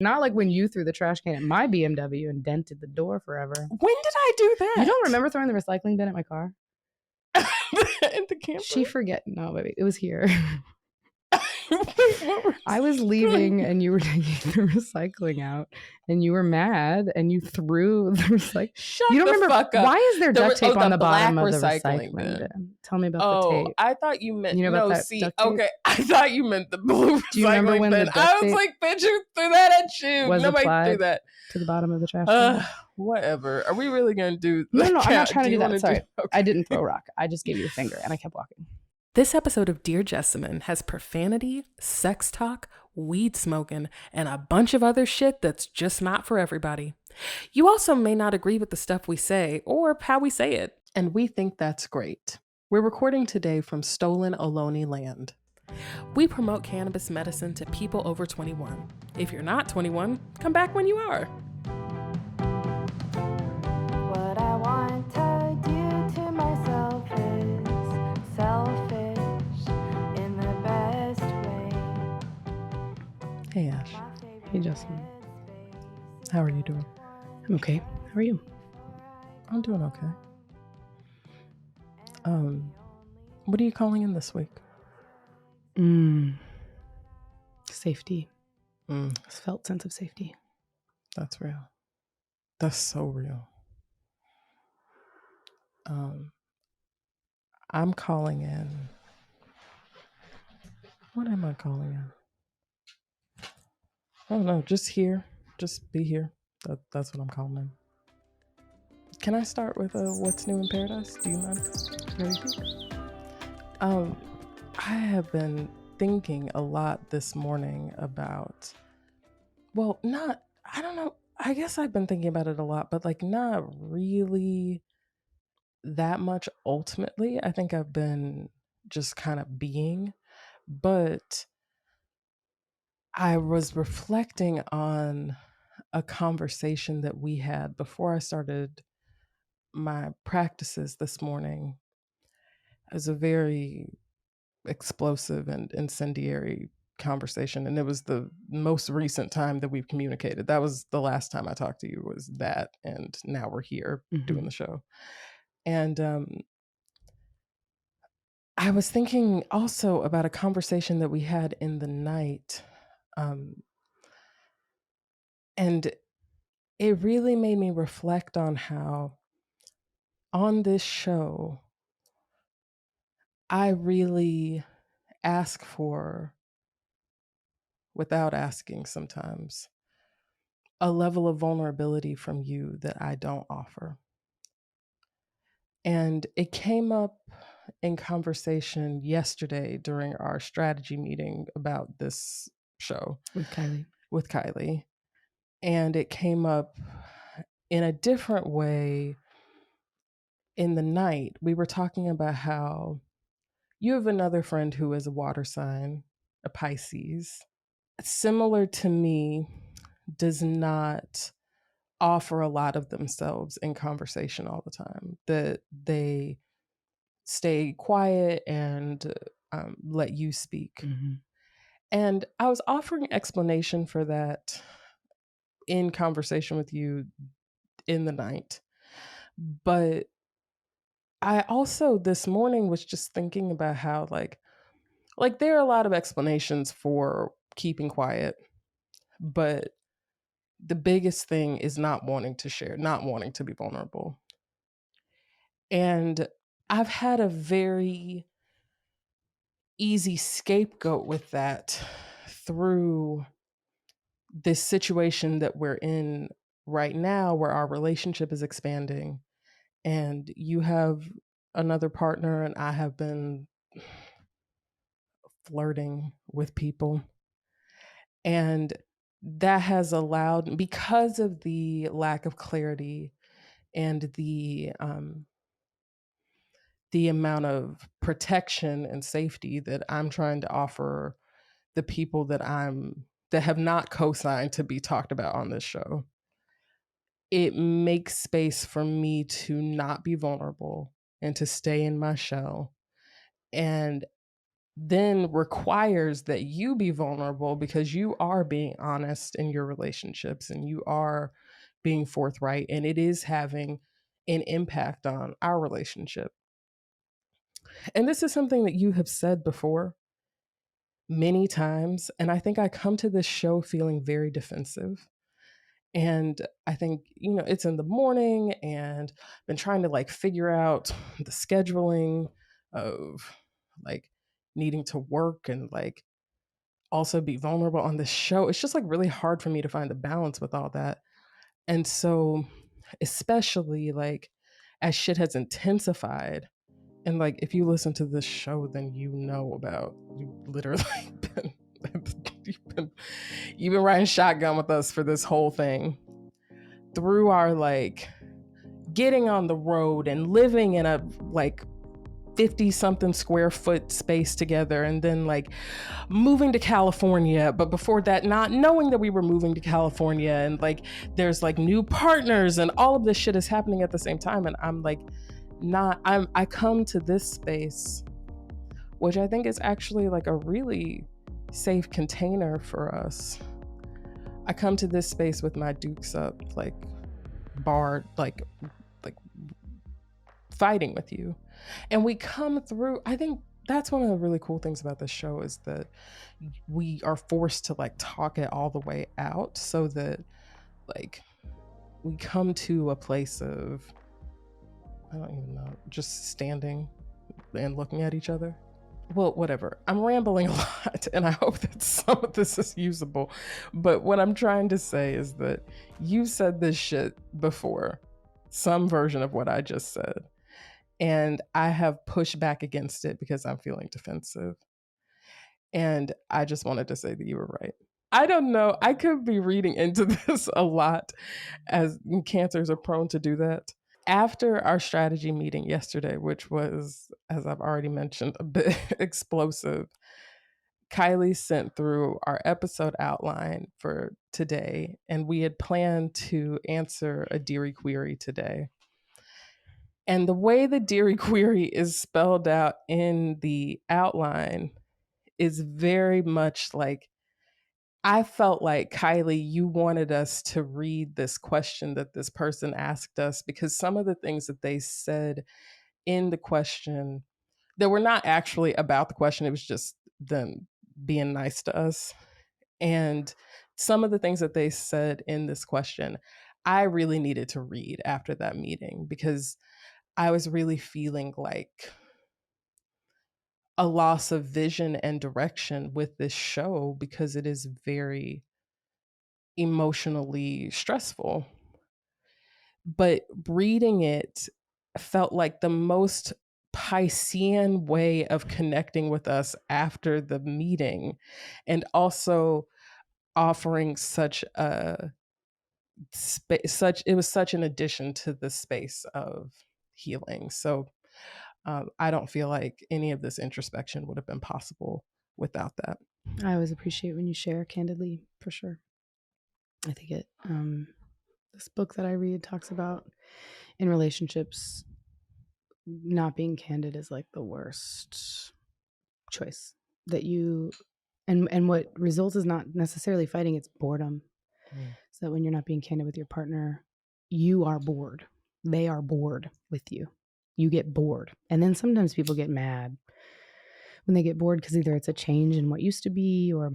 Not like when you threw the trash can at my BMW and dented the door forever. When did I do that? You don't remember throwing the recycling bin at my car? In the camper? She forget. No, baby. It was here. I was leaving and you were taking the recycling out and you were mad and you threw the recycling. Shut you don't the remember fuck up. Why is there duct tape on the bottom of the recycling bin? Tell me about the tape. I thought you meant duct tape? Okay, I thought you meant the blue Do you remember recycling when bin. the duct I was tape like, bitch, who threw that at you? was Nobody applied threw that to the bottom of the trash can? Whatever. Are we really gonna do No, I'm not trying to do that. Sorry. Okay. I didn't throw a rock. I just gave you a finger and I kept walking. This episode of Dear Jessamyn has profanity, sex talk, weed smoking, and a bunch of other shit that's just not for everybody. You also may not agree with the stuff we say or how we say it, and we think that's great. We're recording today from stolen Ohlone land. We promote cannabis medicine to people over 21. If you're not 21, come back when you are. What I want to do to myself is selfish in the best way. Hey, Ash. Hey, Justin. How are you doing? I'm okay. How are you? I'm doing okay. What are you calling in this week? Safety. It's felt sense of safety. That's real. That's so real. I'm calling in. What am I calling in? Oh no, just here. Just be here. That's what I'm calling in. Can I start with what's new in paradise? Do you mind? I have been thinking a lot this morning about, I don't know. I guess I've been thinking about it a lot, but like not really that much ultimately. I think I've been just kind of being, but I was reflecting on a conversation that we had before I started my practices this morning. It was a very explosive and incendiary conversation, and it was the most recent time that we've communicated. That was the last time I talked to you, was that, and now we're here doing the show. And I was thinking also about a conversation that we had in the night, and it really made me reflect on how on this show I really ask for, without asking sometimes, a level of vulnerability from you that I don't offer. And it came up in conversation yesterday during our strategy meeting about this show with Kylee. And it came up in a different way in the night. We were talking about how you have another friend who is a water sign, a Pisces, similar to me, does not offer a lot of themselves in conversation all the time. That they stay quiet and let you speak. And I was offering explanation for that in conversation with you in the night. But I also this morning was just thinking about how like there are a lot of explanations for keeping quiet, but the biggest thing is not wanting to share, not wanting to be vulnerable. And I've had a very easy scapegoat with that through this situation that we're in right now, where our relationship is expanding and you have another partner and I have been flirting with people. And that has allowed, because of the lack of clarity and the amount of protection and safety that I'm trying to offer the people that have not co-signed to be talked about on this show, it makes space for me to not be vulnerable and to stay in my shell. And then requires that you be vulnerable because you are being honest in your relationships and you are being forthright, and it is having an impact on our relationship. And this is something that you have said before many times, and I think I come to this show feeling very defensive. And I think, it's in the morning and been trying to like figure out the scheduling of like needing to work and like also be vulnerable on this show. It's just like really hard for me to find the balance with all that. And so, especially like as shit has intensified, and like if you listen to this show, then you literally been, you've been riding shotgun with us for this whole thing. Through our like getting on the road and living in a like 50 something square foot space together, and then like moving to California, but before that not knowing that we were moving to California, and like there's like new partners and all of this shit is happening at the same time, and I come to this space, which I think is actually like a really safe container for us. I come to this space with my dukes up, like barred, like fighting with you. And we come through. I think that's one of the really cool things about this show is that we are forced to like talk it all the way out so that like we come to a place of, I don't even know, just standing and looking at each other. Well, whatever. I'm rambling a lot, and I hope that some of this is usable. But what I'm trying to say is that you said this shit before, some version of what I just said. And I have pushed back against it because I'm feeling defensive. And I just wanted to say that you were right. I don't know. I could be reading into this a lot, as cancers are prone to do that. After our strategy meeting yesterday, which was, as I've already mentioned, a bit explosive, Kylee sent through our episode outline for today, and we had planned to answer a Deary query today. And the way the Deary query is spelled out in the outline is very much like, I felt like, Kylee, you wanted us to read this question that this person asked us, because some of the things that they said in the question that were not actually about the question, it was just them being nice to us. And some of the things that they said in this question, I really needed to read after that meeting, because I was really feeling like a loss of vision and direction with this show, because it is very emotionally stressful. But reading it felt like the most Piscean way of connecting with us after the meeting, and also offering such a it was such an addition to the space of healing. So I don't feel like any of this introspection would have been possible without that. I always appreciate when you share candidly, for sure. I think this book that I read talks about in relationships, not being candid is like the worst choice that you, and what results is not necessarily fighting, it's boredom. So that when you're not being candid with your partner, you are bored. They are bored with you. You get bored. And then sometimes people get mad when they get bored because either it's a change in what used to be, or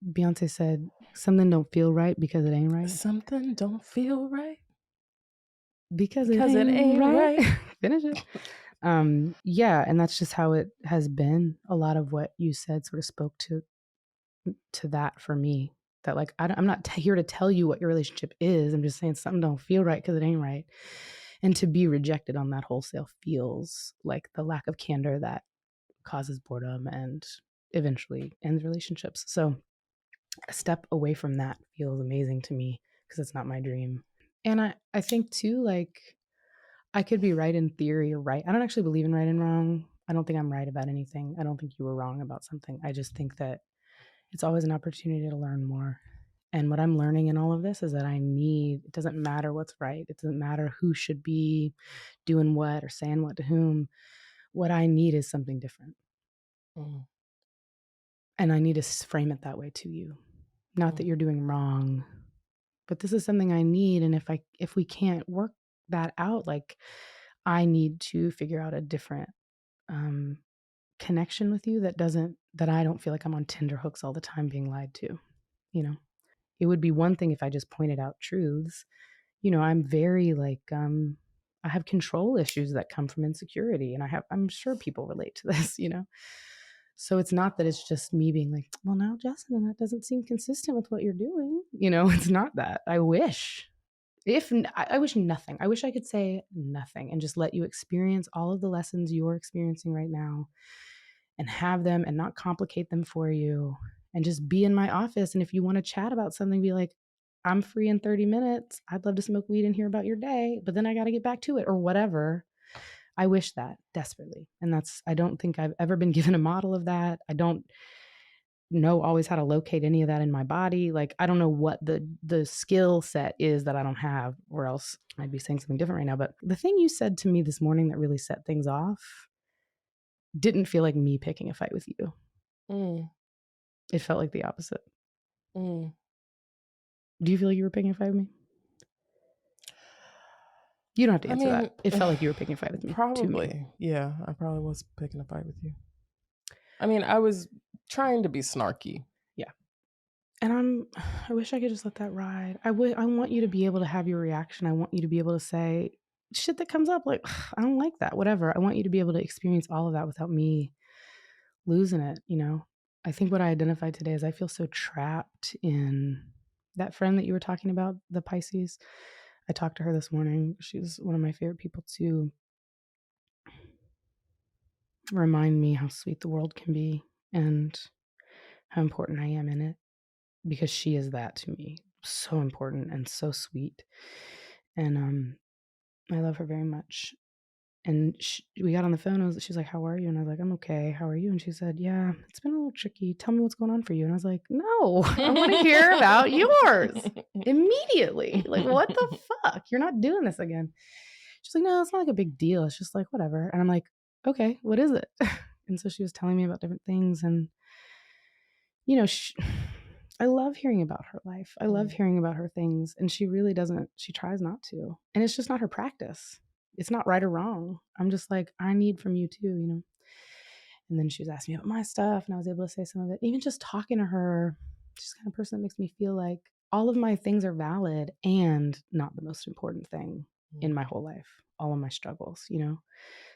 Beyonce said, something don't feel right because it ain't right. Something don't feel right because it ain't right. Finish it. Yeah, and that's just how it has been. A lot of what you said sort of spoke to that for me. That like I'm not here to tell you what your relationship is. I'm just saying something don't feel right because it ain't right. And to be rejected on that wholesale feels like the lack of candor that causes boredom and eventually ends relationships. So a step away from that feels amazing to me, because it's not my dream. And I think too, like, I could be right in theory or right. I don't actually believe in right and wrong. I don't think I'm right about anything. I don't think you were wrong about something. I just think that it's always an opportunity to learn more. And what I'm learning in all of this is that it doesn't matter what's right. It doesn't matter who should be doing what or saying what to whom. What I need is something different. And I need to frame it that way to you. Not that you're doing wrong, but this is something I need. And if we can't work that out, like, I need to figure out a different connection with you that I don't feel like I'm on tenterhooks all the time being lied to. You know, it would be one thing if I just pointed out truths. You know, I'm very like, I have control issues that come from insecurity, and I'm sure people relate to this, you know? So it's not that it's just me being like, well, now, Jessamyn, that doesn't seem consistent with what you're doing. You know, it's not that. I wish nothing. I wish I could say nothing and just let you experience all of the lessons you're experiencing right now and have them and not complicate them for you and just be in my office. And if you want to chat about something, be like, I'm free in 30 minutes. I'd love to smoke weed and hear about your day, but then I got to get back to it or whatever. I wish that desperately. And I don't think I've ever been given a model of that. I don't know always how to locate any of that in my body. Like, I don't know what the skill set is that I don't have, or else I'd be saying something different right now. But the thing you said to me this morning that really set things off didn't feel like me picking a fight with you. It felt like the opposite. Do you feel like you were picking a fight with me? You don't have to answer that. It felt like you were picking a fight with me. Probably. Yeah, I probably was picking a fight with you. I mean, I was trying to be snarky. Yeah. And I wish I could just let that ride. I want you to be able to have your reaction. I want you to be able to say shit that comes up like, I don't like that, whatever. I want you to be able to experience all of that without me losing it, you know? I think what I identified today is I feel so trapped in that friend that you were talking about, the Pisces. I talked to her this morning. She's one of my favorite people to remind me how sweet the world can be and how important I am in it, because she is that to me. So important and so sweet. And I love her very much. And we got on the phone and she was like, how are you? And I was like, I'm okay. How are you? And she said, yeah, it's been a little tricky. Tell me what's going on for you. And I was like, no, I want to hear about yours immediately. Like, what the fuck? You're not doing this again. She's like, no, it's not like a big deal. It's just like, whatever. And I'm like, okay, what is it? And so she was telling me about different things. And, you know, I love hearing about her life. I love hearing about her things. And she really doesn't, she tries not to. And it's just not her practice. It's not right or wrong. I'm just like, I need from you too, you know? And then she was asking me about my stuff and I was able to say some of it. Even just talking to her, she's the kind of person that makes me feel like all of my things are valid and not the most important thing in my whole life. All of my struggles, you know?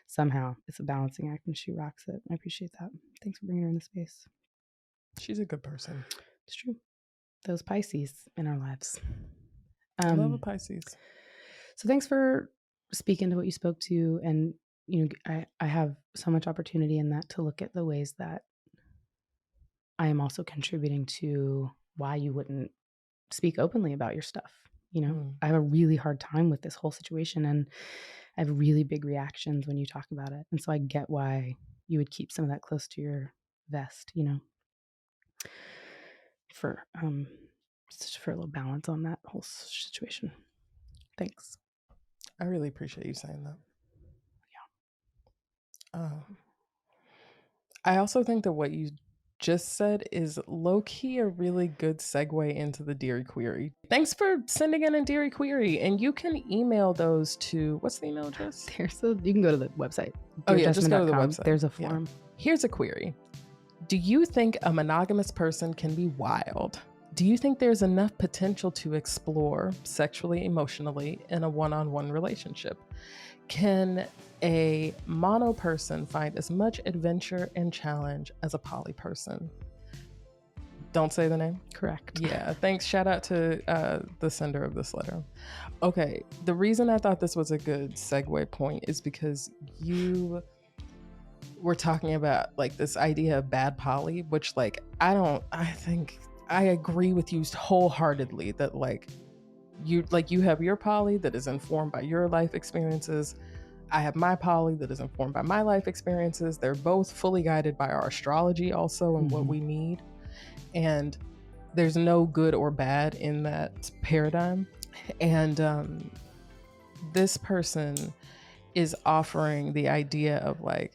Somehow it's a balancing act and she rocks it. I appreciate that. Thanks for bringing her in the space. She's a good person. It's true. Those Pisces in our lives. I love a Pisces. So thanks for speaking to what you spoke to. And, you know, I have so much opportunity in that to look at the ways that I am also contributing to why you wouldn't speak openly about your stuff. You know, I have a really hard time with this whole situation and I have really big reactions when you talk about it. And so I get why you would keep some of that close to your vest, you know, for a little balance on that whole situation. Thanks. I really appreciate you saying that. Yeah. I also think that what you just said is low-key a really good segue into the Deary query. Thanks for sending in a Deary query. And you can email those to, what's the email address? You can go to the website. Oh yeah, just go to the website. There's a form. Yeah. Here's a query. Do you think a monogamous person can be wild? Do you think there's enough potential to explore sexually, emotionally in a one-on-one relationship? Can a mono person find as much adventure and challenge as a poly person? Don't say the name? Correct. Yeah, thanks. Shout out to the sender of this letter. Okay, the reason I thought this was a good segue point is because you were talking about like this idea of bad poly, which like, I think I agree with you wholeheartedly that like you have your poly that is informed by your life experiences. I have my poly that is informed by my life experiences. They're both fully guided by our astrology also and what we need. And there's no good or bad in that paradigm. And this person is offering the idea of like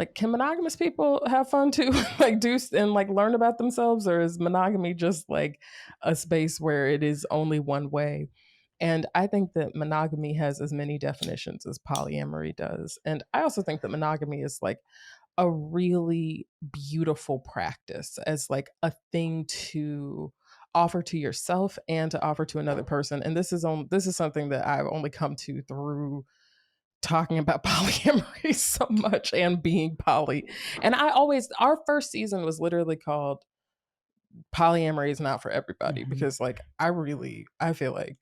like, can monogamous people have fun too? Like, do and like learn about themselves, or is monogamy just like a space where it is only one way? And I think that monogamy has as many definitions as polyamory does. And I also think that monogamy is like a really beautiful practice, as like a thing to offer to yourself and to offer to another person. And this is something that I've only come to through talking about polyamory so much and being poly. And our first season was literally called Polyamory is Not for Everybody, because like I feel like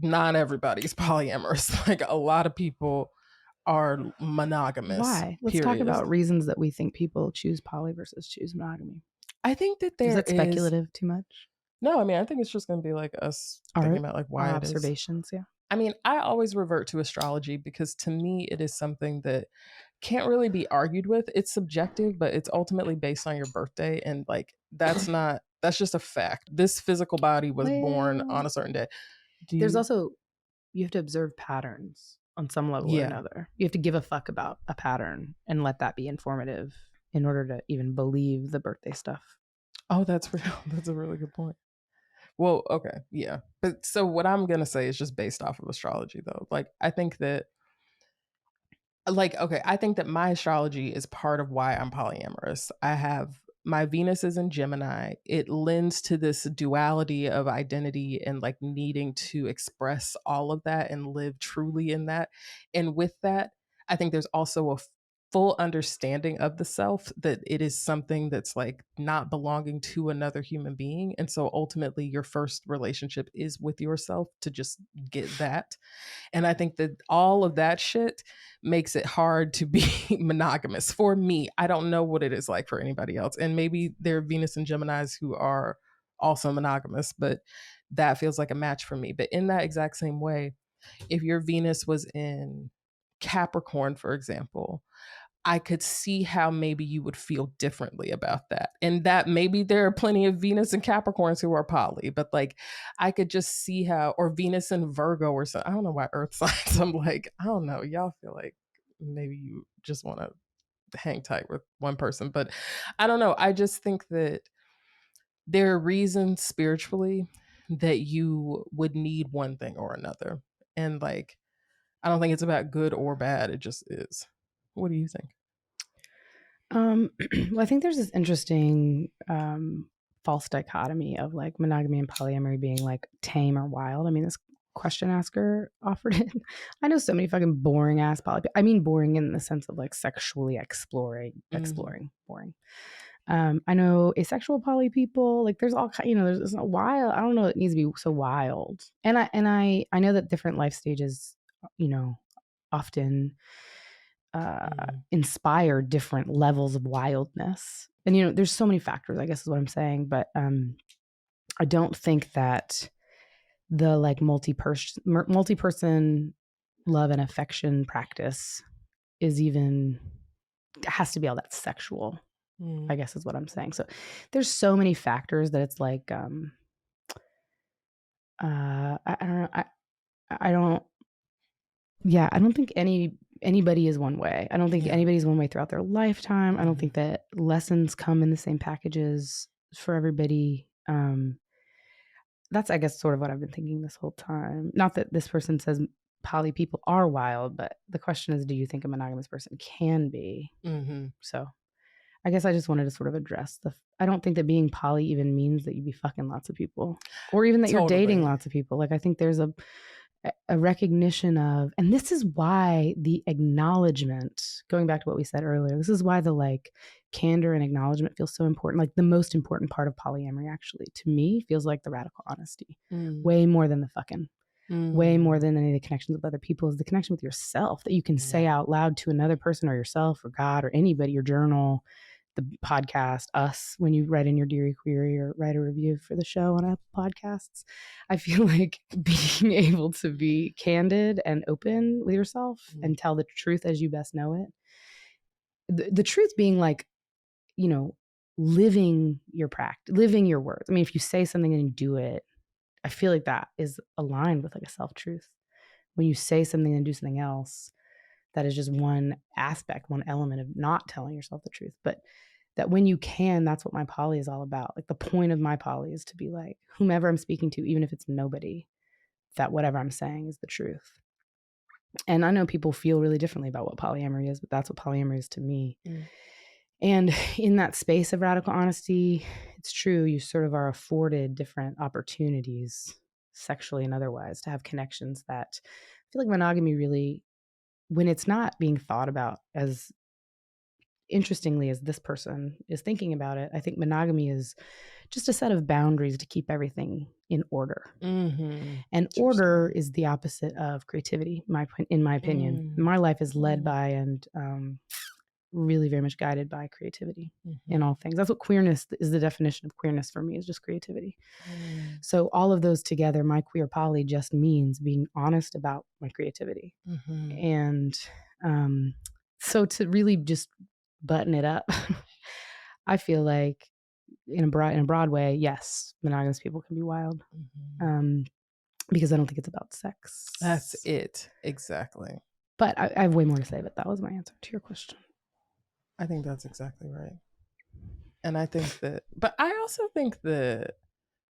not everybody's polyamorous. Like a lot of people are monogamous. Why? Let's talk about reasons that we think people choose poly versus choose monogamy. I think that is that speculative too much? No, I mean, I think it's just going to be like us thinking about like why observations. Yeah. I mean, I always revert to astrology because to me, it is something that can't really be argued with. It's subjective, but it's ultimately based on your birthday. And like, that's just a fact. This physical body was born on a certain day. There's also, you have to observe patterns on some level or another. You have to give a fuck about a pattern and let that be informative in order to even believe the birthday stuff. Oh, that's real. That's a really good point. Well, okay, yeah. But so what I'm going to say is just based off of astrology, though. Like, I think that my astrology is part of why I'm polyamorous. I have my Venus is in Gemini. It lends to this duality of identity and like needing to express all of that and live truly in that. And with that, I think there's also a full understanding of the self, that it is something that's like not belonging to another human being. And so ultimately your first relationship is with yourself to just get that. And I think that all of that shit makes it hard to be monogamous for me. I don't know what it is like for anybody else. And maybe there are Venus and Geminis who are also monogamous, but that feels like a match for me. But in that exact same way, if your Venus was in Capricorn, for example, I could see how maybe you would feel differently about that. And that maybe there are plenty of Venus and Capricorns who are poly, but like I could just see how, or Venus and Virgo or something. I don't know why earth signs. I'm like, I don't know. Y'all feel like maybe you just want to hang tight with one person, but I don't know. I just think that there are reasons spiritually that you would need one thing or another. And like, I don't think it's about good or bad. It just is. What do you think? Well, I think there's this interesting false dichotomy of like monogamy and polyamory being like tame or wild. I mean, this question asker offered it. I know so many fucking boring ass poly. I mean, boring in the sense of like sexually exploring, boring. I know asexual poly people, like there's all kind, there's a wild. I don't know. It needs to be so wild. And I know that different life stages, often inspire different levels of wildness. And there's so many factors, I guess is what I'm saying. But I don't think that the like multi-person love and affection practice has to be all that sexual. I guess is what I'm saying. So there's so many factors that it's like I don't know. I don't think anybody is one way. I don't think anybody's one way throughout their lifetime. I don't think that lessons come in the same packages for everybody. That's, I guess, sort of what I've been thinking this whole time. Not that this person says poly people are wild, but the question is, do you think a monogamous person can be? So I guess I just wanted to sort of address I don't think that being poly even means that you be fucking lots of people or even that you're dating lots of people. Like, I think there's a recognition of, and this is why the acknowledgement, going back to what we said earlier, this is why the like candor and acknowledgement feels so important. Like the most important part of polyamory actually to me feels like the radical honesty, way more than the fucking, way more than any of the connections with other people, is the connection with yourself that you can say out loud to another person or yourself or God or anybody, your journal, the podcast, us, when you write in your Deary query or write a review for the show on Apple Podcasts. I feel like being able to be candid and open with yourself and tell the truth as you best know it. The truth being like, living your practice, living your words. I mean, if you say something and you do it, I feel like that is aligned with like a self-truth. When you say something and do something else, that is just one aspect, one element of not telling yourself the truth. But that when you can, that's what my poly is all about. Like the point of my poly is to be like, whomever I'm speaking to, even if it's nobody, that whatever I'm saying is the truth. And I know people feel really differently about what polyamory is, but that's what polyamory is to me. And in that space of radical honesty, it's true, you sort of are afforded different opportunities, sexually and otherwise, to have connections that I feel like monogamy really, when it's not being thought about as interestingly as this person is thinking about it, I think monogamy is just a set of boundaries to keep everything in order. And order is the opposite of creativity, in my opinion. My life is led by and really very much guided by creativity in all things. That's what queerness is. The definition of queerness for me is just creativity. So all of those together, my queer poly just means being honest about my creativity. And so to really just button it up, I feel like in a broad way, yes, monogamous people can be wild, because I don't think it's about sex. That's it. Exactly. But I have way more to say, but that was my answer to your question. I think that's exactly right. And I think that, but I also think that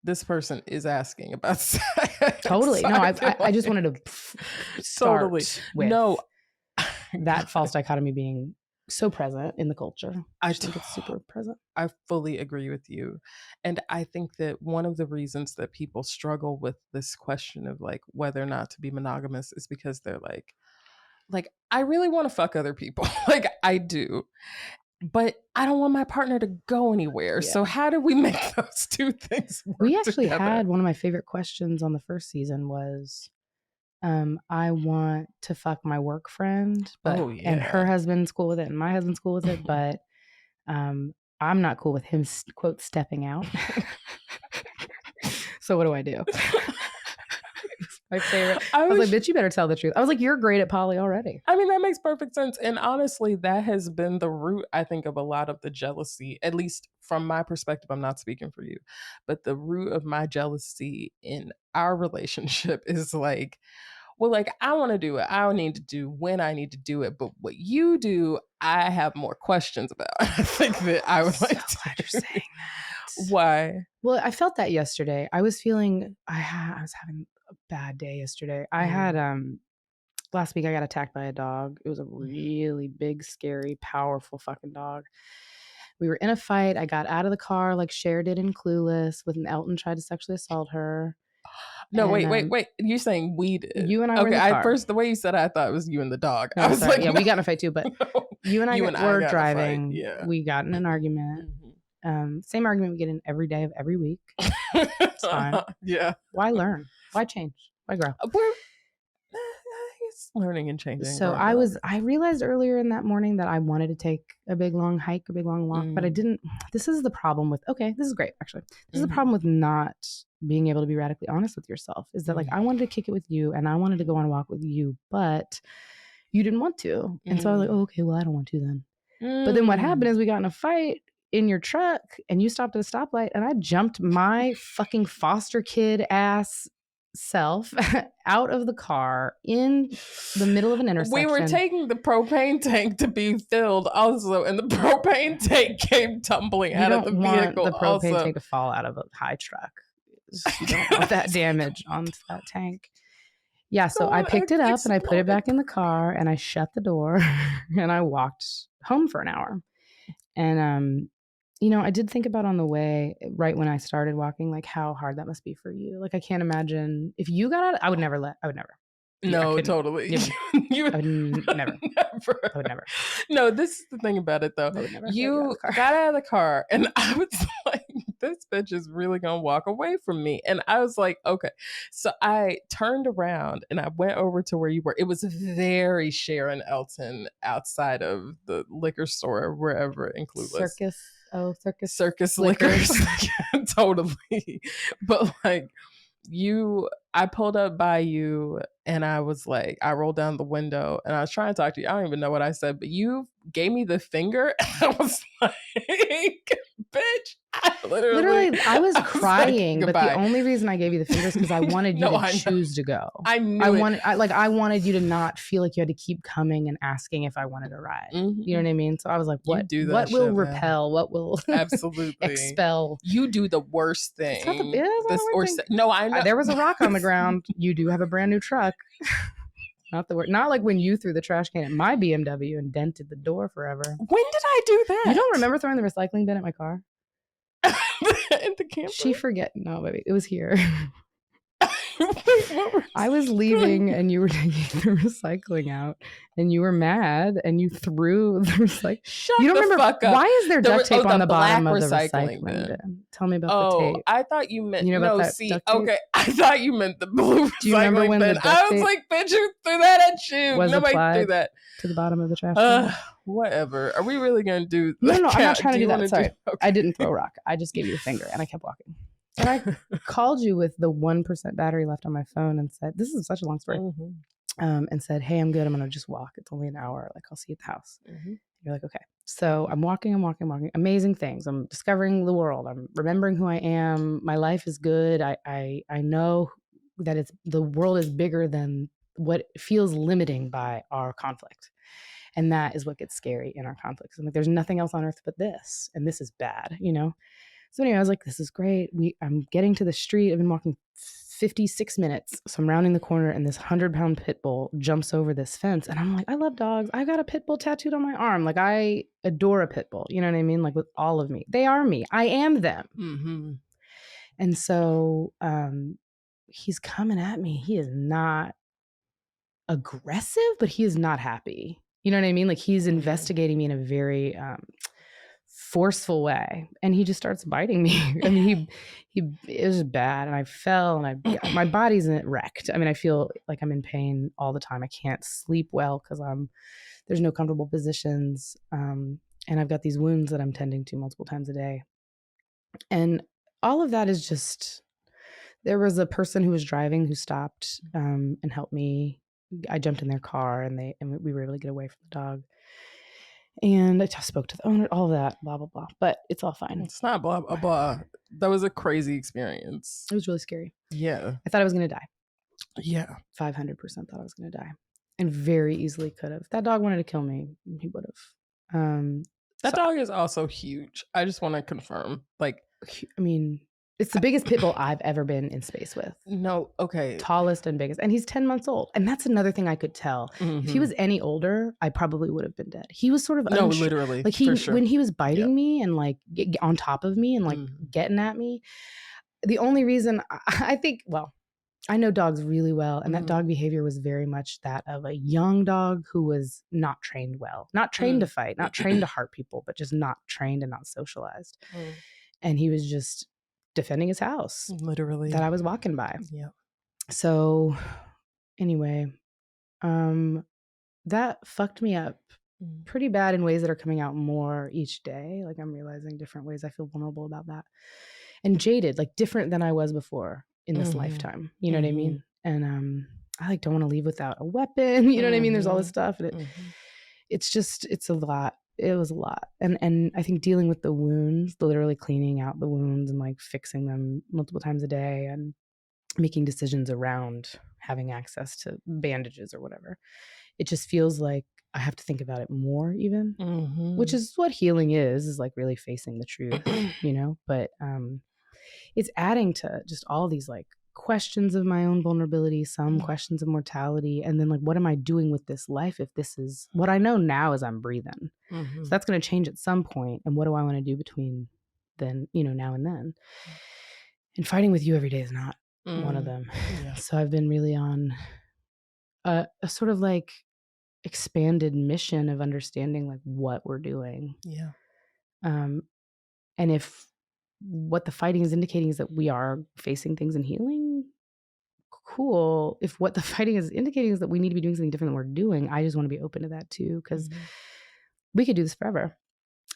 this person is asking about sex. Totally. No, I just wanted to start with that false dichotomy being so present in the culture. I think it's super present. I fully agree with you. And I think that one of the reasons that people struggle with this question of like whether or not to be monogamous is because they're like, I really want to fuck other people. Like I do. But I don't want my partner to go anywhere. Yeah. So how do we make those two things work We actually together? had one of my favorite questions on the first season was, I want to fuck my work friend, but and her husband's cool with it and my husband's cool with it, but I'm not cool with him, quote, stepping out. So what do I do? My favorite. I was like, bitch, you better tell the truth. I was like, you're great at poly already. I mean, that makes perfect sense. And honestly, that has been the root, I think, of a lot of the jealousy, at least from my perspective. I'm not speaking for you, but the root of my jealousy in our relationship is like, well, like, I want to do it. I need to do when I need to do it. But what you do, I have more questions about. I think that I would like to. Glad you're saying that. Why? Well, I felt that yesterday. I was feeling, I was having a bad day yesterday. I had, last week I got attacked by a dog. It was a really big, scary, powerful fucking dog. We were in a fight. I got out of the car like Cher did in Clueless when Elton tried to sexually assault her. No, and, wait. You're saying we did. You and I were in the car. First, the way you said it, I thought it was you and the dog. No, I was like, yeah, we got in a fight too, but you and I were driving. Yeah. We got in an argument. Same argument we get in every day of every week. It's fine. Yeah. Why learn? Why change? Why grow? It's learning and changing. So I realized earlier in that morning that I wanted to take a big long hike, a big long walk, but I didn't. This is the problem with, this is great, actually. This is the problem with not being able to be radically honest with yourself, is that like, I wanted to kick it with you and I wanted to go on a walk with you, but you didn't want to. And so I was like, oh, okay, well, I don't want to then. But then what happened is we got in a fight in your truck and you stopped at a stoplight and I jumped my fucking foster kid ass self out of the car in the middle of an intersection. We were taking the propane tank to be filled also, and the propane tank came tumbling out of the vehicle. The propane tank to fall out of a high truck. You don't want that damage on that tank. Yeah, so I picked it up and I put it back in the car and I shut the door and I walked home for an hour. And I did think about on the way, right when I started walking, like how hard that must be for you. Like I can't imagine if you got out. I would never. No, totally. I would never. I would never. No, this is the thing about it though. You got out of the car and I was like, this bitch is really gonna walk away from me. And I was like, okay. So I turned around and I went over to where you were. It was very Cher and Elton outside of the liquor store or wherever in Clueless. Circus liquors. Totally. But like I pulled up by you And I was like, I rolled down the window and I was trying to talk to you. I don't even know what I said, but you gave me the finger. I was like, bitch, Literally, I was crying, like, but the only reason I gave you the fingers because I wanted you to choose to go. I wanted you to not feel like you had to keep coming and asking if I wanted to ride. Mm-hmm. You know what I mean? So I was like, what will repel? What will absolutely expel? You do the worst thing. It's not the worst thing. No, I know. There was a rock on the ground. You do have a brand new truck. Not like when you threw the trash can at my BMW and dented the door forever. When did I do that? You don't remember throwing the recycling bin at my car? In the camper? She forget. No, baby, it was here. I was leaving and you were taking the recycling out and you were mad and you threw the recycling. Shut you don't remember, fuck up. Why is there duct tape on the bottom of the recycling bin? Tell me about the tape. I thought you meant okay. I thought you meant the blue Do you remember when bin. I was like, bitch, who threw that at you? Nobody threw that to the bottom of the trash bin. Whatever. Are we really gonna do No, I'm not trying to do that. Sorry. Okay. I didn't throw a rock. I just gave you the finger and I kept walking. And I called you with the 1% battery left on my phone and said, this is such a long story, and said, hey, I'm good. I'm going to just walk. It's only an hour. Like, I'll see you at the house. You're like, okay. So I'm walking. Amazing things. I'm discovering the world. I'm remembering who I am. My life is good. I know that the world is bigger than what feels limiting by our conflict. And that is what gets scary in our conflicts. I'm like, there's nothing else on earth but this. And this is bad, you know? So anyway, I was like, this is great. I'm getting to the street. I've been walking 56 minutes. So I'm rounding the corner and this 100-pound pit bull jumps over this fence. And I'm like, I love dogs. I got a pit bull tattooed on my arm. Like, I adore a pit bull. You know what I mean? Like, with all of me. They are me. I am them. Mm-hmm. And so he's coming at me. He is not aggressive, but he is not happy. You know what I mean? Like, he's investigating me in a very forceful way, and he just starts biting me. I mean, it was bad, and I fell, and my body's wrecked. I mean, I feel like I'm in pain all the time. I can't sleep well because there's no comfortable positions, and I've got these wounds that I'm tending to multiple times a day, and all of that is just. There was a person who was driving who stopped and helped me. I jumped in their car, and we were able to get away from the dog. And I spoke to the owner, all of that, blah, blah, blah. But it's all fine. It's not blah, blah, blah. That was a crazy experience. It was really scary. Yeah. I thought I was going to die. Yeah. 500% thought I was going to die. And very easily could have. If that dog wanted to kill me, he would have. That dog is also huge. I just want to confirm. Like, I mean, it's the biggest pit bull I've ever been in space with. No, okay. Tallest and biggest. And he's 10 months old. And that's another thing I could tell. If he was any older, I probably would have been dead. He was sort of literally. Like when he was biting me and like on top of me and like getting at me, the only reason I think, well, I know dogs really well. And that dog behavior was very much that of a young dog who was not trained well. Not trained to fight, not trained to hurt people, but just not trained and not socialized. And he was just defending his house, literally, that I was walking by. Yeah. So anyway, that fucked me up pretty bad in ways that are coming out more each day. Like, I'm realizing different ways I feel vulnerable about that, and jaded, like different than I was before in this lifetime. You know what I mean? And I like don't want to leave without a weapon. You know what I mean? There's all this stuff, and it's a lot. It was a lot. And I think dealing with the wounds, literally cleaning out the wounds and like fixing them multiple times a day and making decisions around having access to bandages or whatever. It just feels like I have to think about it more even, which is what healing is like really facing the truth, you know, but it's adding to just all these like questions of my own vulnerability, some questions of mortality, and then like, what am I doing with this life if this is what I know now is I'm breathing? So that's going to change at some point, and what do I want to do between then, you know, now and then? And fighting with you every day is not one of them. So I've been really on a sort of like expanded mission of understanding like what we're doing. And if what the fighting is indicating is that we are facing things and healing, cool. If what the fighting is indicating is that we need to be doing something different than we're doing, I just want to be open to that too, because we could do this forever.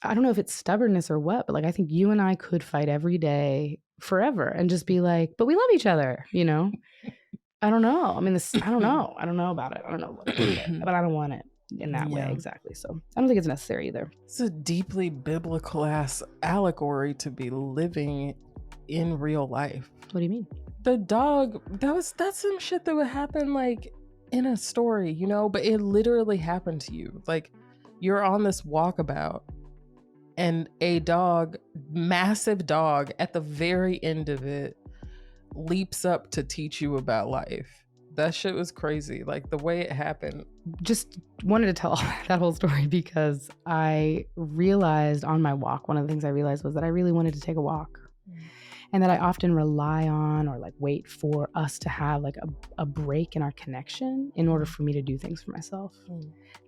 I don't know if it's stubbornness or what, but like I think you and I could fight every day forever and just be like, but we love each other, you know? I don't know. I mean, I don't know. I don't know about it. I don't know what about it, but I don't want it in that way exactly. So I don't think it's necessary either. It's a deeply biblical ass allegory to be living in real life. What do you mean? The dog, that's some shit that would happen like in a story, you know, but it literally happened to you. Like, you're on this walkabout and a dog, massive dog, at the very end of it leaps up to teach you about life. That shit was crazy. Like, the way it happened. Just wanted to tell that whole story because I realized on my walk, one of the things I realized was that I really wanted to take a walk. And that I often rely on or like wait for us to have like a break in our connection in order for me to do things for myself.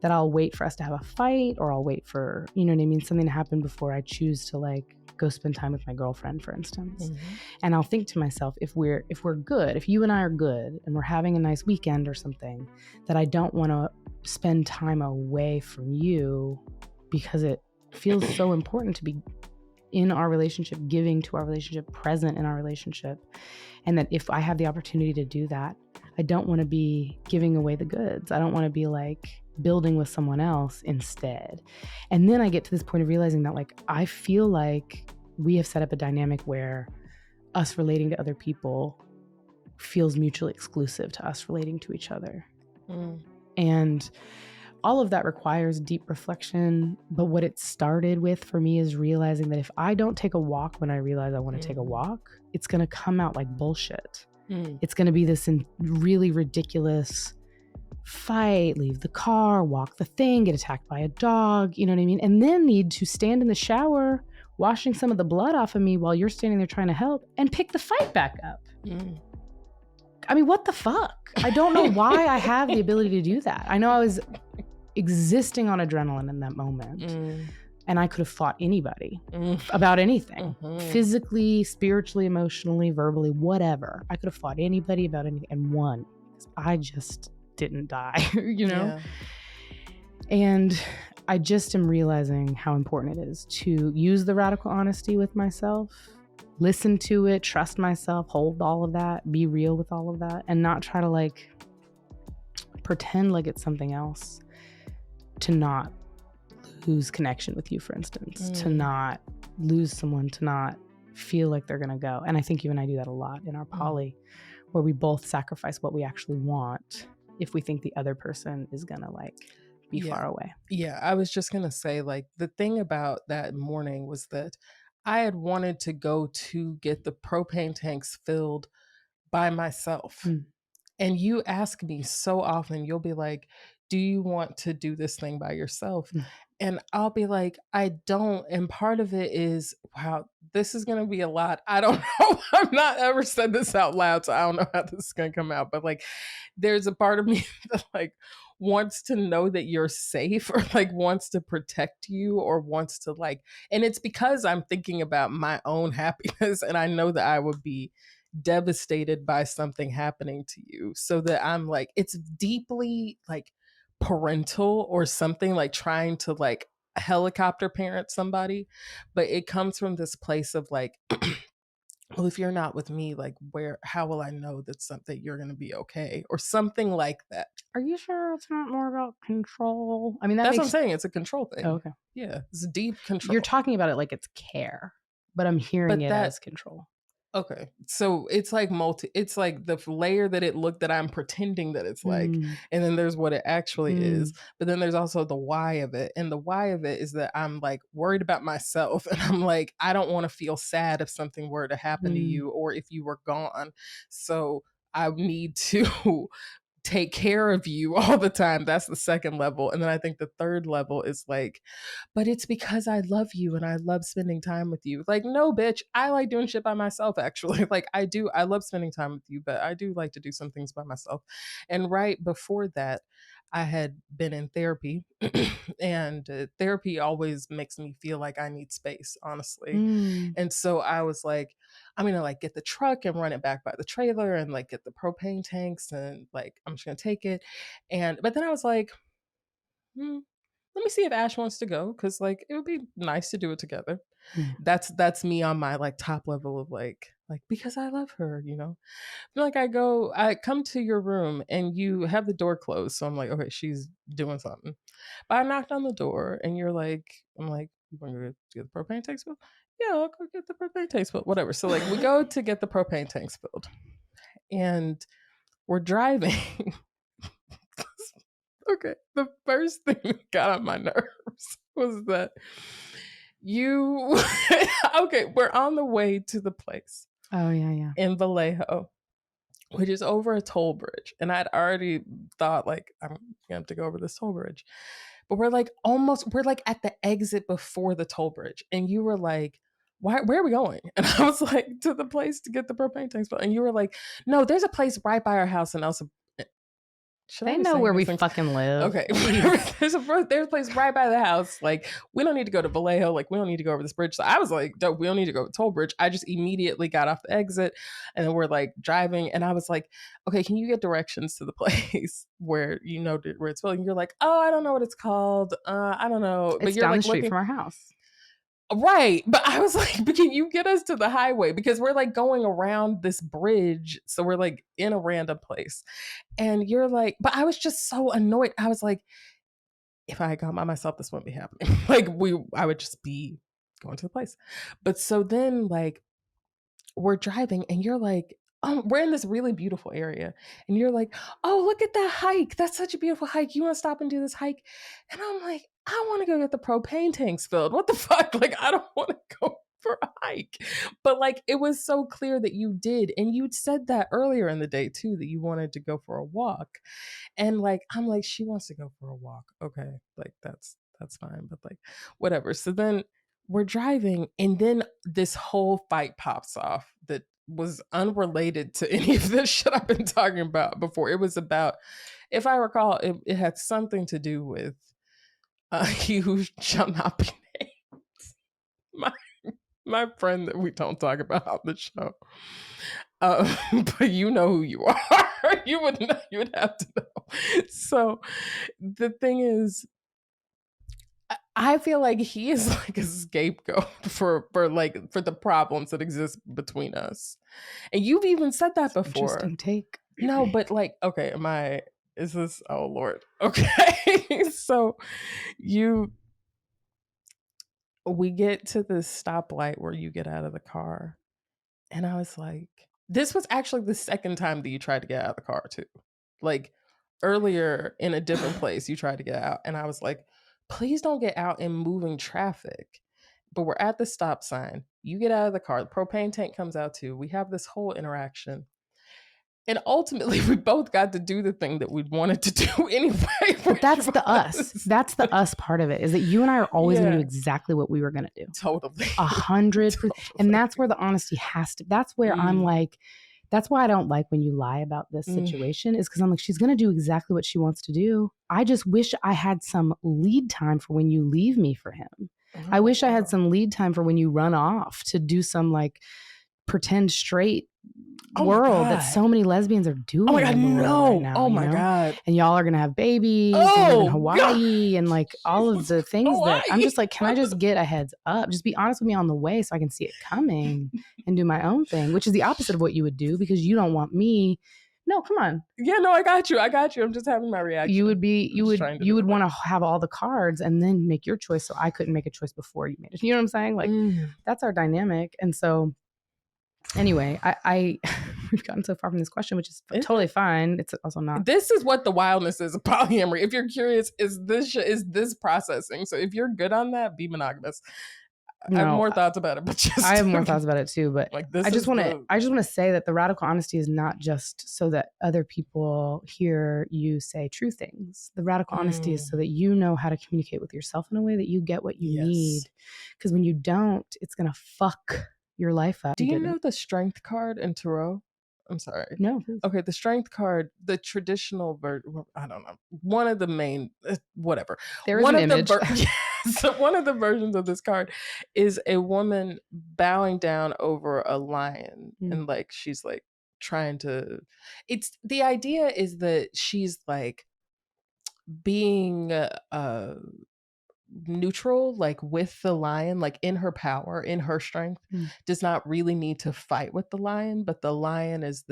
That I'll wait for us to have a fight, or I'll wait for, you know what I mean, something to happen before I choose to like go spend time with my girlfriend, for instance. And I'll think to myself, if we're good, if you and I are good and we're having a nice weekend or something, that I don't want to spend time away from you because it feels so important to be in our relationship, giving to our relationship, present in our relationship. And that if I have the opportunity to do that, I don't want to be giving away the goods. I don't want to be like building with someone else instead. And then I get to this point of realizing that like, I feel like we have set up a dynamic where us relating to other people feels mutually exclusive to us relating to each other. And all of that requires deep reflection. But what it started with for me is realizing that if I don't take a walk when I realize I want to take a walk, it's going to come out like bullshit. It's going to be this really ridiculous fight, leave the car, walk the thing, get attacked by a dog, you know what I mean? And then need to stand in the shower, washing some of the blood off of me while you're standing there trying to help, and pick the fight back up. I mean, what the fuck? I don't know why I have the ability to do that. I know I was existing on adrenaline in that moment. And I could have fought anybody about anything, physically, spiritually, emotionally, verbally, whatever. I could have fought anybody about anything and won. I just didn't die, you know? Yeah. And I just am realizing how important it is to use the radical honesty with myself, listen to it, trust myself, hold all of that, be real with all of that, and not try to like pretend like it's something else. To not lose connection with you, for instance, to not lose someone, to not feel like they're going to go. And I think you and I do that a lot in our poly, where we both sacrifice what we actually want if we think the other person is going to like be far away. Yeah, I was just going to say, like, the thing about that morning was that I had wanted to go to get the propane tanks filled by myself. And you ask me so often, you'll be like, do you want to do this thing by yourself? And I'll be like, I don't. And part of it is, wow, this is going to be a lot. I don't know. I've not ever said this out loud, so I don't know how this is going to come out. But like, there's a part of me that like wants to know that you're safe, or like wants to protect you, or wants to like, and it's because I'm thinking about my own happiness. And I know that I would be devastated by something happening to you. So that I'm like, it's deeply like parental or something, like trying to like helicopter parent somebody, but it comes from this place of like, well, if you're not with me, like how will I know that you're going to be okay, or something like that? Are you sure it's not more about control? I mean, that's what I'm saying. It's a control thing. Oh, okay. Yeah. It's deep control. You're talking about it like it's care, but I'm hearing it as control. Okay. So it's like it's like the layer that I'm pretending that it's like, and then there's what it actually is. But then there's also the why of it. And the why of it is that I'm like worried about myself. And I'm like, I don't want to feel sad if something were to happen to you, or if you were gone. So I need to take care of you all the time. That's the second level. And then I think the third level is like, but it's because I love you and I love spending time with you. Like, no, bitch, I like doing shit by myself, actually. Like, I love spending time with you, but I do like to do some things by myself. And right before that, I had been in therapy, and therapy always makes me feel like I need space, honestly. And so I was like, I'm going to like get the truck and run it back by the trailer and like get the propane tanks, and like, I'm just going to take it. But then I was like, let me see if Ashe wants to go, because like it would be nice to do it together. That's me on my like top level of like because I love her, you know. Like I come to your room and you have the door closed, so I'm like, okay, she's doing something. But I knocked on the door and you're like, I'm like, you want to go get the propane tank spilled? Yeah, I'll go get the propane tank spilled, whatever. So like we go to get the propane tank spilled, and we're driving. Okay, the first thing that got on my nerves was that you okay, we're on the way to the place. Oh yeah. In Vallejo, which is over a toll bridge. And I'd already thought like, I'm gonna have to go over this toll bridge. But we're like at the exit before the toll bridge. And you were like, where are we going? And I was like, to the place to get the propane tanks. And you were like, no, there's a place right by our house in Elsa. They know where we fucking live. Okay. there's a place right by the house. Like, we don't need to go to Vallejo. Like, we don't need to go over this bridge. So I was like, no, we don't need to go to toll bridge. I just immediately got off the exit, and then we're like driving. And I was like, okay, can you get directions to the place where you know where it's filling? You're like, oh, I don't know what it's called. I don't know. But it's you're down like the street from our house. Right. But I was like, but can you get us to the highway? Because we're like going around this bridge. So we're like in a random place. And you're like, but I was just so annoyed. I was like, if I had gone by myself, this wouldn't be happening. Like I would just be going to the place. But so then like we're driving and you're like, we're in this really beautiful area. And you're like, oh, look at that hike. That's such a beautiful hike. You want to stop and do this hike? And I'm like, I want to go get the propane tanks filled. What the fuck? Like, I don't want to go for a hike. But like, it was so clear that you did. And you'd said that earlier in the day too, that you wanted to go for a walk. And like, I'm like, she wants to go for a walk. Okay. Like, that's fine. But like, whatever. So then we're driving, and then this whole fight pops off that was unrelated to any of this shit I've been talking about before. It was about, if I recall, it had something to do with he who shall not be named. My friend that we don't talk about on the show. But you know who you are. You would have to know. So the thing is, I feel like he is like a scapegoat for the problems that exist between us. And you've even said that before. Interesting take. No, but like, okay, is this, oh Lord. Okay. So we get to this stoplight where you get out of the car. And I was like, this was actually the second time that you tried to get out of the car too. Like earlier in a different place, you tried to get out. And I was like, please don't get out in moving traffic. But we're at the stop sign. You get out of the car. The propane tank comes out too. We have this whole interaction. And ultimately, we both got to do the thing that we wanted to do anyway. But that's the us. That's the us part of it, is that you and I are always going to do exactly what we were going to do. Totally. 100%. Totally. And that's where the honesty has to, that's where I'm like, that's why I don't like when you lie about this situation, is because I'm like, she's going to do exactly what she wants to do. I just wish I had some lead time for when you leave me for him. I wish I had some lead time for when you run off to do some like pretend straight world that so many lesbians are doing. Oh my God, no. Right now, oh my God. And y'all are going to have babies and live in Hawaii and like all of the things that I'm just like, can I just get a heads up? Just be honest with me on the way so I can see it coming and do my own thing, which is the opposite of what you would do, because you don't want me. No, come on. Yeah, no, I got you. I'm just having my reaction. You would want to have all the cards and then make your choice. So I couldn't make a choice before you made it. You know what I'm saying? Like that's our dynamic. And so anyway, I we've gotten so far from this question, which is totally fine. It's also not. This is what the wildness is of polyamory. If you're curious, is this processing? So if you're good on that, be monogamous. I have more thoughts about it, but I have more thoughts about it too. But like I just want to say that the radical honesty is not just so that other people hear you say true things. The radical honesty is so that you know how to communicate with yourself in a way that you get what you need. Because when you don't, it's gonna fuck your life up. Do you know the strength card in tarot? I'm sorry. No. Please. Okay, the strength card, the traditional version. I don't know. One of the main, whatever. There is an image. So one of the versions of this card is a woman bowing down over a lion, and like she's like trying to. It's the idea is that she's like being neutral, like with the lion, like in her power, in her strength, does not really need to fight with the lion. But the lion is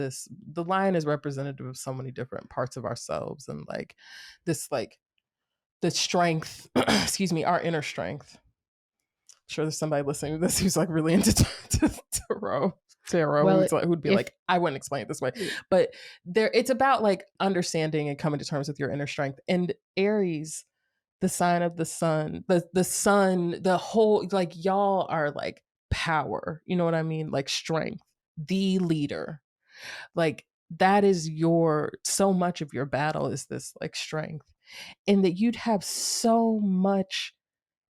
representative of so many different parts of ourselves, and like this, like the strength, excuse me, our inner strength. I'm sure there's somebody listening to this who's like really into tarot. Well, who'd be like, I wouldn't explain it this way, but it's about like understanding and coming to terms with your inner strength. And Aries, the sign of the sun, the sun, the whole, like, y'all are like power, you know what I mean? Like strength, the leader, like that is so much of your battle is this like strength, and that you'd have so much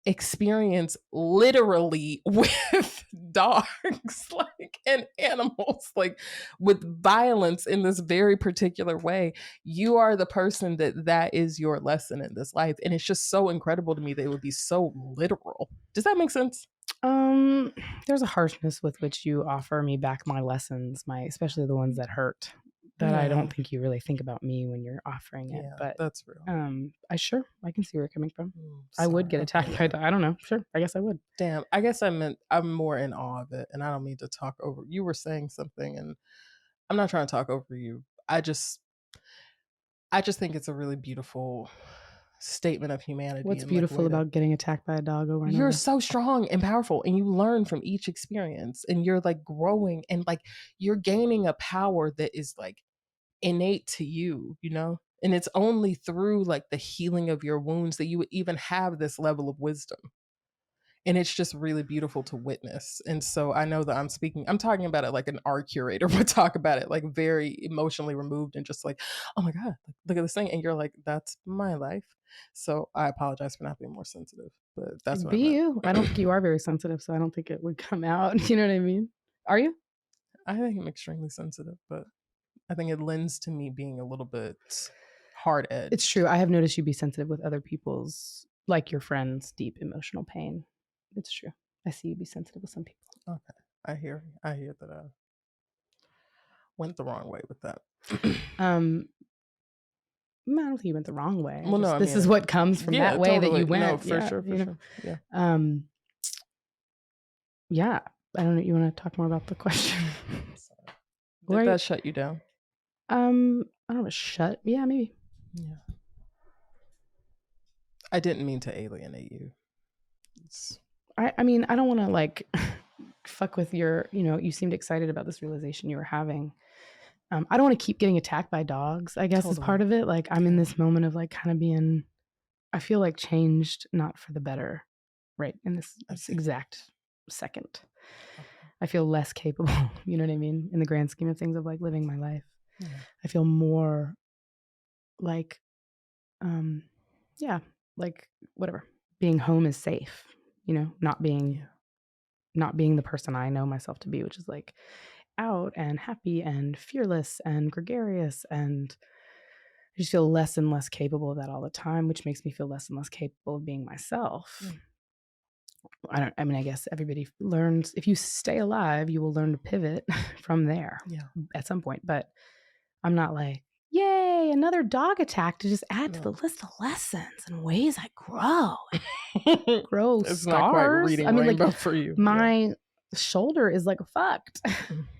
experience literally with dogs, like, and animals, like with violence in this very particular way. You are the person that is your lesson in this life, and it's just so incredible to me that it would be so literal. Does that make sense? There's a harshness with which you offer me back my lessons, especially the ones that hurt, that I don't think you really think about me when you're offering it. But that's real. I can see where you're coming from. I would get attacked by a dog. I don't know. Sure. I guess I would. Damn. I guess I'm more in awe of it, and I don't mean to talk over. You were saying something, and I'm not trying to talk over you. I just think it's a really beautiful statement of humanity. What's beautiful about getting attacked by a dog over and you're over? so strong and powerful, and you learn from each experience, and you're like growing, and like you're gaining a power that is like innate to you, you know? And it's only through like the healing of your wounds that you would even have this level of wisdom. And it's just really beautiful to witness. And so I know that I'm talking about it like an art curator would talk about it, like very emotionally removed and just like, oh my God, look at this thing. And you're like, that's my life. So I apologize for not being more sensitive, but that's what you. I don't think you are very sensitive, so I don't think it would come out. You know what I mean? Are you? I think I'm extremely sensitive, but I think it lends to me being a little bit hard-edged. It's true. I have noticed you be sensitive with other people's, like your friends' deep emotional pain. It's true. I see you be sensitive with some people. Okay. I hear that I went the wrong way with that. I don't think you went the wrong way. Well, no, this is what comes from that way that you went. No, for sure. Yeah. Yeah. I don't know. You want to talk more about the question? Did that shut you down? I don't know. Shut? Yeah, maybe. Yeah. I didn't mean to alienate you. I mean, I don't want to like fuck with your, you seemed excited about this realization you were having. I don't want to keep getting attacked by dogs, I guess, is part of it. Like I'm in this moment of like kind of being, I feel like changed, not for the better, right? In this exact second. Okay. I feel less capable, you know what I mean? In the grand scheme of things of like living my life. Yeah. I feel more like, like whatever, being home is safe, not being the person I know myself to be, which is like out and happy and fearless and gregarious, and I just feel less and less capable of that all the time, which makes me feel less and less capable of being myself. I guess everybody learns, if you stay alive, you will learn to pivot from there at some point, but I'm not like, yay, another dog attack to just add to the list of lessons and ways I grow. Grow it's scars. Not quite reading rainbow like, for you. My shoulder is like fucked.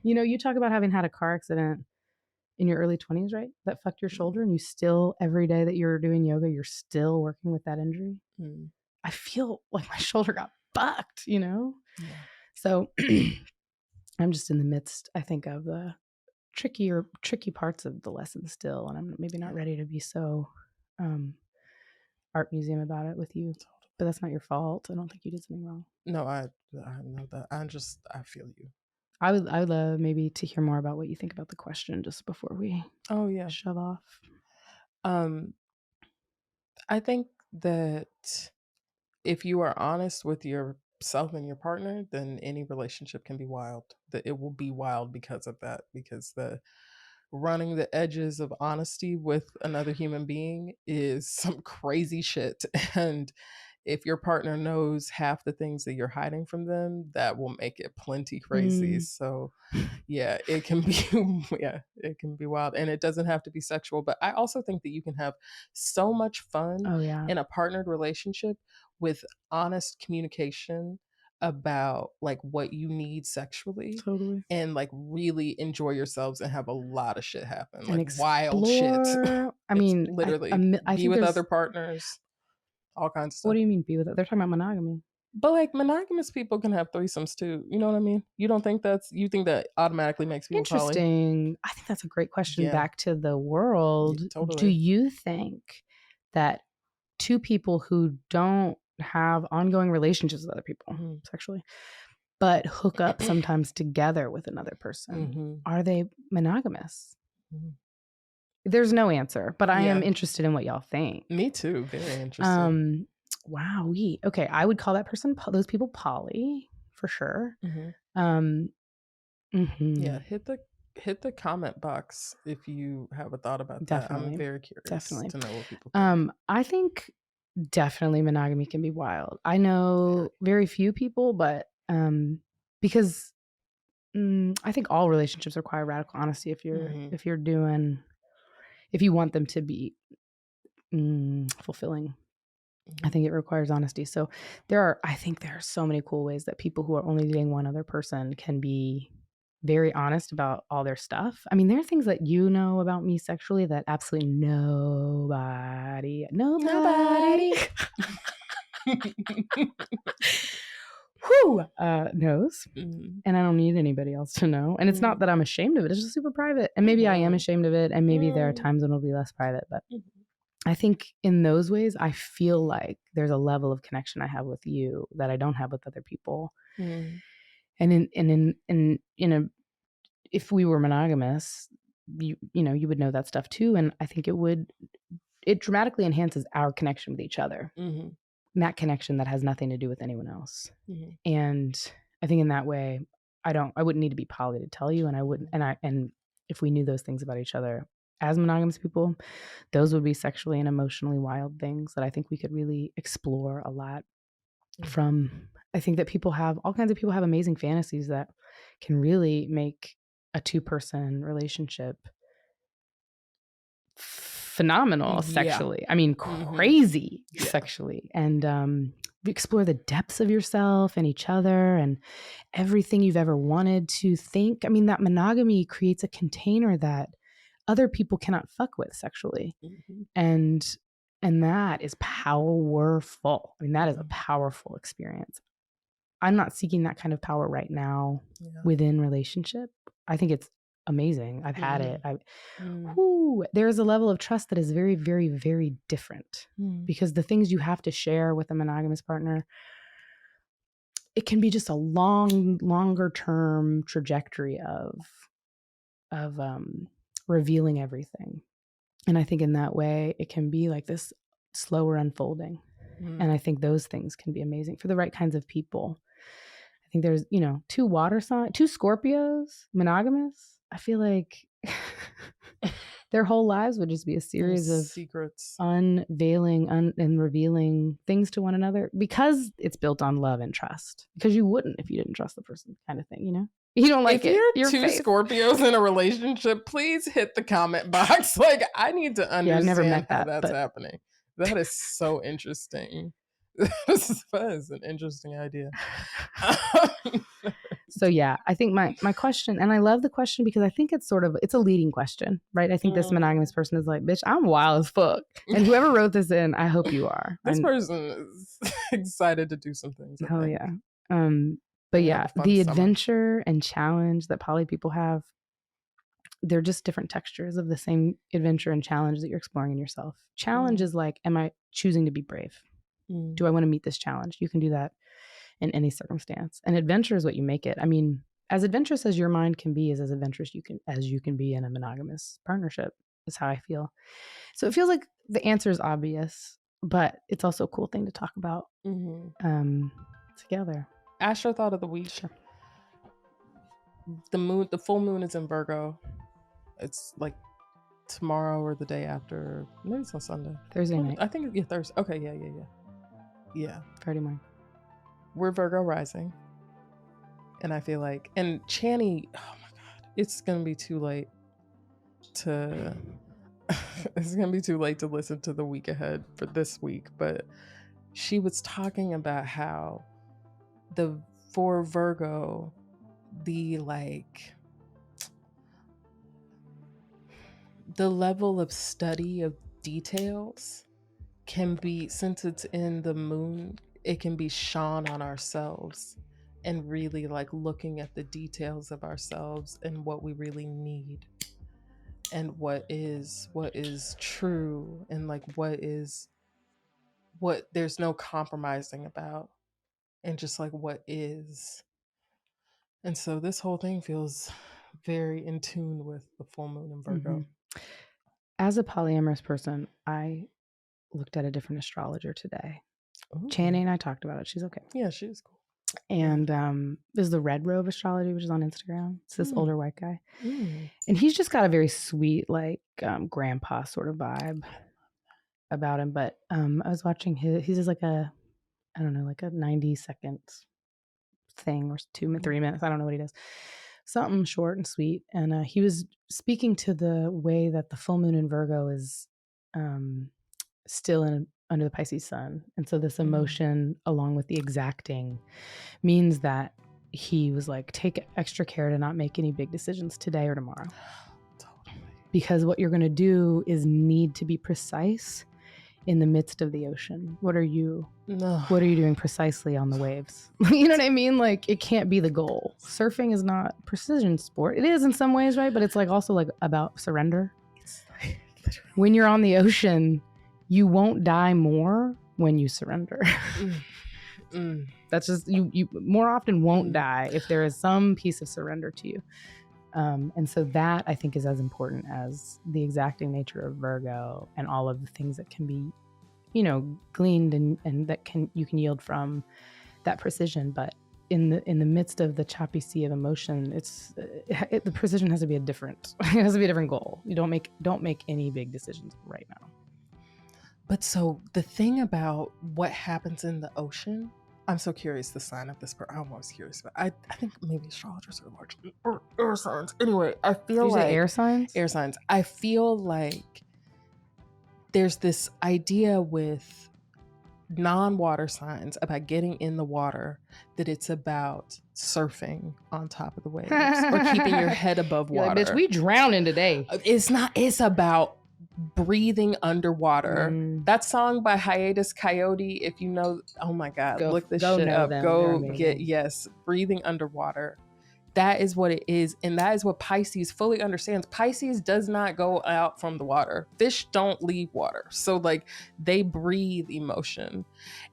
You talk about having had a car accident in your early 20s, right? That fucked your shoulder, and you still, every day that you're doing yoga, you're still working with that injury. I feel like my shoulder got fucked, Yeah. So I'm just in the midst, I think, of the tricky parts of the lesson still, and I'm maybe not ready to be so art museum about it with you, but that's not your fault. I don't think you did something wrong. No, I know that. I feel you. I would love maybe to hear more about what you think about the question just before we shove off. I think that if you are honest with yourself and your partner, then any relationship can be wild. That it will be wild because of that, because the running the edges of honesty with another human being is some crazy shit. And if your partner knows half the things that you're hiding from them, that will make it plenty crazy. So yeah, it can be it can be wild, and it doesn't have to be sexual. But I also think that you can have so much fun in a partnered relationship with honest communication about like what you need sexually, and like really enjoy yourselves and have a lot of shit happen, like wild shit. I mean, literally I be with other partners, all kinds of stuff. What do you mean be with it? They're talking about monogamy. But like monogamous people can have threesomes too. You know what I mean? You don't think you think that automatically makes people interesting? I think that's a great question. Back to the world. Totally. Do you think that two people who don't have ongoing relationships with other people sexually, but hook up sometimes together with another person, are they monogamous? There's no answer, but I am interested in what y'all think. Me too. Very interesting. Wow. Okay. I would call those people poly for sure. Yeah. Hit the comment box if you have a thought about that. I'm very curious to know what people think. I think definitely monogamy can be wild. I know very few people, but because I think all relationships require radical honesty if you want them to be fulfilling. I think it requires honesty. So I think there are so many cool ways that people who are only dating one other person can be very honest about all their stuff. I mean, there are things that you know about me sexually that absolutely nobody knows. And I don't need anybody else to know. And it's not that I'm ashamed of it. It's just super private. And maybe I am ashamed of it. And maybe there are times when it'll be less private. But I think in those ways, I feel like there's a level of connection I have with you that I don't have with other people. And if we were monogamous, you would know that stuff too. And I think it dramatically enhances our connection with each other. And that connection that has nothing to do with anyone else. And I think in that way, I wouldn't need to be poly to tell you. And if we knew those things about each other as monogamous people, those would be sexually and emotionally wild things that I think we could really explore a lot from. I think that all kinds of people have amazing fantasies that can really make a two-person relationship phenomenal sexually. I mean, crazy sexually. And explore the depths of yourself and each other and everything you've ever wanted to think. I mean, that monogamy creates a container that other people cannot fuck with sexually. And that is powerful. I mean, that is a powerful experience. I'm not seeking that kind of power right now within relationship. I think it's amazing. I've had it. There's a level of trust that is very, very, very different because the things you have to share with a monogamous partner, it can be just a longer term trajectory of revealing everything. And I think in that way, it can be like this slower unfolding. And I think those things can be amazing for the right kinds of people. I think there's, two water signs, 2 Scorpios, monogamous. I feel like their whole lives would just be a series of secrets, unveiling and revealing things to one another because it's built on love and trust. Because you wouldn't if you didn't trust the person, kind of thing, You don't like if you're two Scorpios in a relationship, please hit the comment box. Like, I need to understand I've never met how that's happening. That is so interesting. That is an interesting idea. So yeah, I think my question, and I love the question because I think it's a leading question, right? I think this monogamous person is like, bitch, I'm wild as fuck. And whoever wrote this in, I hope you are. This person is excited to do some things. Hell yeah. But yeah, the adventure and challenge that poly people have, they're just different textures of the same adventure and challenge that you're exploring in yourself. Challenge is like, am I choosing to be brave? Do I want to meet this challenge? You can do that in any circumstance. And adventure is what you make it. I mean, as adventurous as your mind can be is as adventurous as you can be in a monogamous partnership, is how I feel. So it feels like the answer is obvious, but it's also a cool thing to talk about together. Ashe, your thought of the week. Sure. The full moon is in Virgo. It's like tomorrow or the day after. Maybe it's on Sunday. Thursday night. I think Thursday. Okay, yeah. Yeah. Friday morning. We're Virgo rising. And I feel like, and Channy, oh my God, it's going to be too late to listen to the week ahead for this week. But she was talking about how for Virgo, the level of study of details can be, since it's in the moon, it can be shone on ourselves, and really looking at the details of ourselves and what we really need, and what is true, and what there's no compromising about, and just what is. And so this whole thing feels very in tune with the full moon in Virgo. Mm-hmm. As a polyamorous person, I looked at a different astrologer today. Ooh. Channy and I talked about it. She's okay. Yeah, she's cool. And there's the Red Robe Astrology, which is on Instagram. It's this older white guy. And he's just got a very sweet, grandpa sort of vibe about him. But I was watching he's just a 90-second thing, or 3 minutes. I don't know what he does. Something short and sweet. And he was speaking to the way that the full moon in Virgo is still under the Pisces sun. And so this emotion, along with the exacting, means that he was take extra care to not make any big decisions today or tomorrow. Totally. Because what you're going to do is need to be precise in the midst of the ocean. What are you doing precisely on the waves? You know what I mean? It can't be the goal. Surfing is not precision sport. It is in some ways, right? But it's also about surrender. It's when you're on the ocean, you won't die more when you surrender. That's just, you more often won't die if there is some piece of surrender to you. And so that, I think, is as important as the exacting nature of Virgo and all of the things that can be, gleaned and that you can yield from that precision. But in the midst of the choppy sea of emotion, the precision has to be it has to be a different goal. You don't make any big decisions right now. But so the thing about what happens in the ocean, I'm so curious the sign of this person. I'm always curious, but I think maybe astrologers are largely air signs. Anyway, I feel air signs? Air signs. I feel like there's this idea with non-water signs about getting in the water, that it's about surfing on top of the waves or keeping your head above water. Bitch, we drowning today. It's not. It's about breathing underwater. That song by Hiatus Coyote, if you know, oh my God, look this shit up. Go get, yes, breathing underwater. That is what it is. And that is what Pisces fully understands. Pisces does not go out from the water. Fish don't leave water. So they breathe emotion.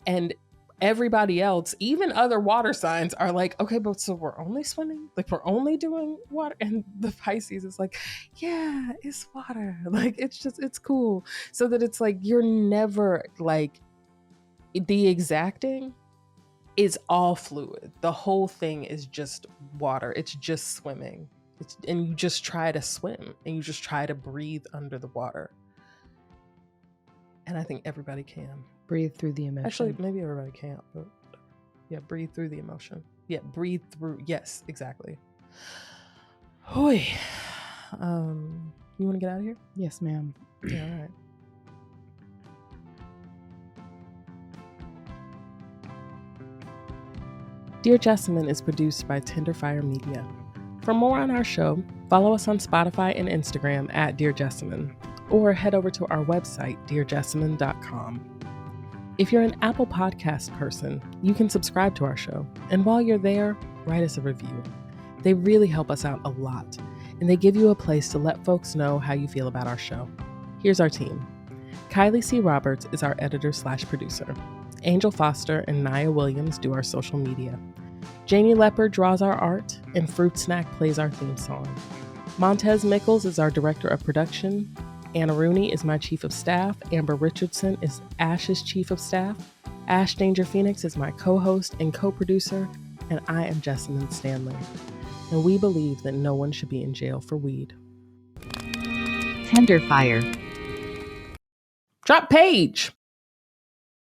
And everybody else, even other water signs, are okay, but so we're only swimming? We're only doing water? And the Pisces is yeah, it's water. It's cool. So that it's you're never the exacting is all fluid. The whole thing is just water. It's just swimming. And you just try to swim and you just try to breathe under the water. And I think everybody can. Breathe through the emotion. Actually, maybe everybody can't, but yeah, breathe through the emotion. Yeah, breathe through. Yes, exactly. Hoy. You want to get out of here? Yes, ma'am. Yeah, all right. Dear Jessamyn is produced by Tenderfire Media. For more on our show, follow us on Spotify and Instagram at Dear Jessamyn, or head over to our website, dearjessamyn.com. If you're an Apple Podcast person, you can subscribe to our show, and while you're there, write us a review. They really help us out a lot, and they give you a place to let folks know how you feel about our show. Here's our team. Kylee C. Roberts is our editor/producer. Angel Foster and Nia Williams do our social media. Janie Leopard draws our art, and Fruit Snack plays our theme song. Montez Mickles is our director of production. Anna Rooney is my chief of staff. Amber Richardson is Ashe's chief of staff. Ash Danger Phoenix is my co-host and co-producer, and I am Jessamyn Stanley. And we believe that no one should be in jail for weed. Tenderfire. Drop page.